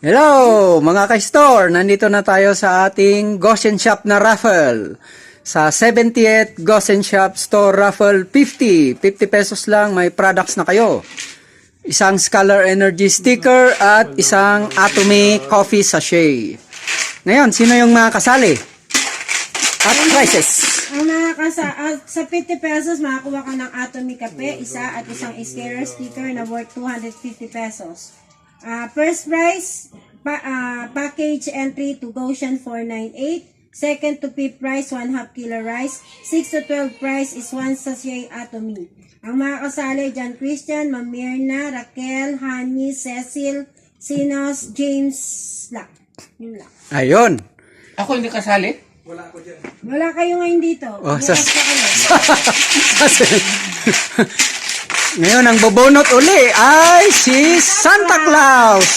Hello mga ka-store! Nandito na tayo sa ating Goshen Shop na raffle. Sa 70th Goshen Shop Store Raffle 50. 50 pesos lang, may products na kayo. Isang Scholar Energy sticker at isang Atomy Coffee Sachet. Ngayon, sino yung mga kasali? At prices. Ang sa 50 pesos, makakuha ka ng Atomy Kape, isa at isang Scholar sticker na worth 250 pesos. First prize, package entry to Goshen 498. Second to fifth prize, 1/2 kilo rice. 6 to 12 prize is 1 sachet Atomy. Ang mga kasali, John Christian, Ma'am Mirna, Raquel, Honey, Cecil, Sinos, James, Lack. Yun lang. Ayun. Ako hindi kasali? Wala kayo ngayon dito. Oh, Bukas pa kayo. Ngayon, ang bobonot uli ay si Santa Claus.